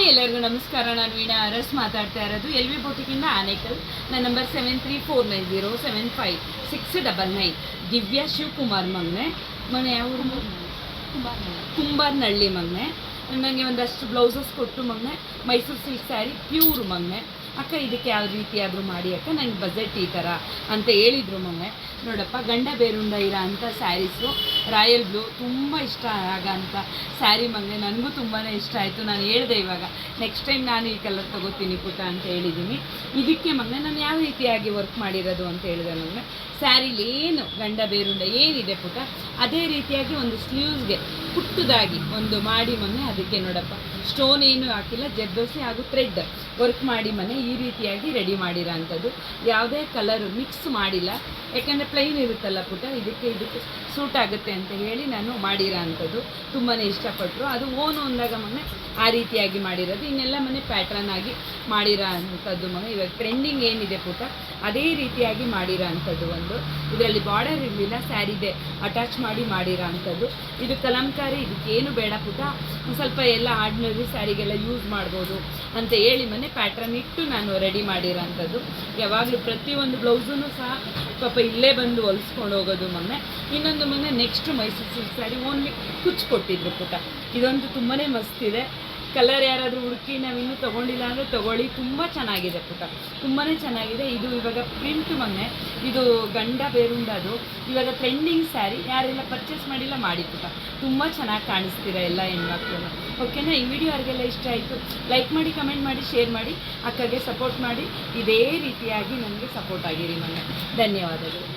ಎಲ್ಲರಿಗೂ ನಮಸ್ಕಾರ. ನಾನು ವೀಣಾ ಅರಸ್ ಮಾತಾಡ್ತಾ ಇರೋದು ಎಲ್ ವಿ ಬೊಟಿಕಿಂದ ಆನೇಕಲ್. ನನ್ನ ನಂಬರ್ 7349075699. ದಿವ್ಯಾ ಶಿವಕುಮಾರ್ ಮಗನೆ. ಮನೆ ಯಾವ ಕುಂಬಾರ್ನಹಳ್ಳಿ ಮಗನೆ. ನನಗೆ ಒಂದಷ್ಟು ಬ್ಲೌಸಸ್ ಕೊಟ್ಟು ಮಗನೆ. ಮೈಸೂರು ಸಿಲ್ಕ್ ಸ್ಯಾರಿ ಪ್ಯೂರ್ ಮಗನೆ. ಅಕ್ಕ ಇದಕ್ಕೆ ಯಾವ ರೀತಿ ಆದರೂ ಮಾಡಿ ಅಕ್ಕ, ನನಗೆ ಬಜೆಟ್ ಈ ಥರ ಅಂತ ಹೇಳಿದರು ಮಗನೆ. ನೋಡಪ್ಪ, ಗಂಡ ಬೇರುಂಡ ಇರೋ ಅಂಥ ಸ್ಯಾರೀಸು, ರಾಯಲ್ ಬ್ಲೂ ತುಂಬ ಇಷ್ಟ ಆಗೋಂಥ ಸ್ಯಾರಿ ಮಗನೆ. ನನಗೂ ತುಂಬಾ ಇಷ್ಟ ಆಯಿತು. ನಾನು ಹೇಳಿದೆ ಇವಾಗ ನೆಕ್ಸ್ಟ್ ಟೈಮ್ ನಾನು ಈ ಕಲರ್ ತೊಗೋತೀನಿ ಪುಟ್ಟ ಅಂತ ಹೇಳಿದ್ದೀನಿ. ಇದಕ್ಕೆ ಮಗನೆ ನಾನು ಯಾವ ರೀತಿಯಾಗಿ ವರ್ಕ್ ಮಾಡಿರೋದು ಅಂತ ಹೇಳಿದೆ ಮಗನೆ. ಸ್ಯಾರಿಲಿ ಏನು ಗಂಡ ಬೇರುಂಡ ಏನಿದೆ ಪುಟ್ಟ, ಅದೇ ರೀತಿಯಾಗಿ ಒಂದು ಸ್ಲೀವ್ಸ್ಗೆ ಪುಟ್ಟದಾಗಿ ಒಂದು ಮಾಡಿ ಮನೆ. ಅದಕ್ಕೆ ನೋಡಪ್ಪ, ಸ್ಟೋನ್ ಏನು ಹಾಕಿಲ್ಲ, ಜರ್ದೋಸಿ ಹಾಗೂ ಥ್ರೆಡ್ ವರ್ಕ್ ಮಾಡಿ ಮನೆ ಈ ರೀತಿಯಾಗಿ ರೆಡಿ ಮಾಡಿರೋ ಅಂಥದ್ದು. ಯಾವುದೇ ಕಲರು ಮಿಕ್ಸ್ ಮಾಡಿಲ್ಲ, ಯಾಕೆಂದರೆ ಪ್ಲೈನ್ ಇರುತ್ತಲ್ಲ ಪುಟ್ಟ, ಇದಕ್ಕೆ ಸೂಟ್ ಆಗುತ್ತೆ ಅಂತ ಹೇಳಿ ನಾನು ಮಾಡಿರೋ ಅಂಥದ್ದು. ತುಂಬಾ ಇಷ್ಟಪಟ್ಟರು. ಅದು ಓನು ಅಂದಾಗ ಮನೆ ಆ ರೀತಿಯಾಗಿ ಮಾಡಿರೋದು. ಇನ್ನೆಲ್ಲ ಮನೆ ಪ್ಯಾಟ್ರನ್ ಆಗಿ ಮಾಡಿರೋ ಅಂಥದ್ದು ಮನೆ. ಇವಾಗ ಟ್ರೆಂಡಿಂಗ್ ಏನಿದೆ ಪುಟ್ಟ, ಅದೇ ರೀತಿಯಾಗಿ ಮಾಡಿರೋ ಅಂಥದ್ದು. ಒಂದು ಇದರಲ್ಲಿ ಬಾರ್ಡರ್ ಇರಲಿಲ್ಲ, ಸ್ಯಾರಿದೆ ಅಟ್ಯಾಚ್ ಮಾಡಿರೋ ಅಂಥದ್ದು. ಇದು ಕಲಂಕಾರಿ, ಇದಕ್ಕೇನು ಬೇಡ ಪುಟ್ಟ, ಸ್ವಲ್ಪ ಎಲ್ಲ ಆರ್ಡಿನರಿ ಸ್ಯಾರಿಗೆಲ್ಲ ಯೂಸ್ ಮಾಡ್ಬೋದು ಅಂತ ಹೇಳಿ ಮನೆ ಪ್ಯಾಟ್ರನ್ ಇಟ್ಟು ನಾನು ರೆಡಿ ಮಾಡಿರೋ ಅಂಥದ್ದು. ಯಾವಾಗಲೂ ಪ್ರತಿಯೊಂದು ಬ್ಲೌಸೂ ಸಹ ಪಾಪ ಇಲ್ಲೇ ಬಂದು ಹೊಲಿಸ್ಕೊಂಡು ಹೋಗೋದು ಮೊನ್ನೆ. ಇನ್ನೊಂದು ಮೊನ್ನೆ next Mysuru silk sari only ಕುಚ್ಚು ಕೊಟ್ಟಿದ್ರು ಪುಟ್ಟ. ಇದಂತೂ ತುಂಬಾ ಮಸ್ತಿದೆ. ಕಲರ್ ಯಾರಾದರೂ ಹುಡುಕಿ ನಾವಿನ್ನೂ ತೊಗೊಂಡಿಲ್ಲ ಅಂದರೆ ತೊಗೊಳ್ಳಿ. ತುಂಬ ಚೆನ್ನಾಗಿದೆ ಪುಟ್ಟ, ತುಂಬಾ ಚೆನ್ನಾಗಿದೆ. ಇದು ಇವಾಗ ಪ್ರಿಂಟ್ ಮೊನ್ನೆ, ಇದು ಗಂಡ ಬೇರುಂಡದು ಇವಾಗ ಟ್ರೆಂಡಿಂಗ್ ಸ್ಯಾರಿ. ಯಾರೆಲ್ಲ ಪರ್ಚೇಸ್ ಮಾಡಿಲ್ಲ ಮಾಡಿ ಪುಟ್ಟ, ತುಂಬ ಚೆನ್ನಾಗಿ ಕಾಣಿಸ್ತೀರ ಎಲ್ಲ ಹೆಣ್ಮಕ್ಳು. ಓಕೆನಾ? ಈ ವಿಡಿಯೋ ಯಾರಿಗೆಲ್ಲ ಇಷ್ಟ ಆಯಿತು ಲೈಕ್ ಮಾಡಿ, ಕಮೆಂಟ್ ಮಾಡಿ, ಶೇರ್ ಮಾಡಿ, ಅಕ್ಕಗೆ ಸಪೋರ್ಟ್ ಮಾಡಿ. ಇದೇ ರೀತಿಯಾಗಿ ನನಗೆ ಸಪೋರ್ಟ್ ಆಗಿರಿ ಮೊನ್ನೆ. ಧನ್ಯವಾದಗಳು.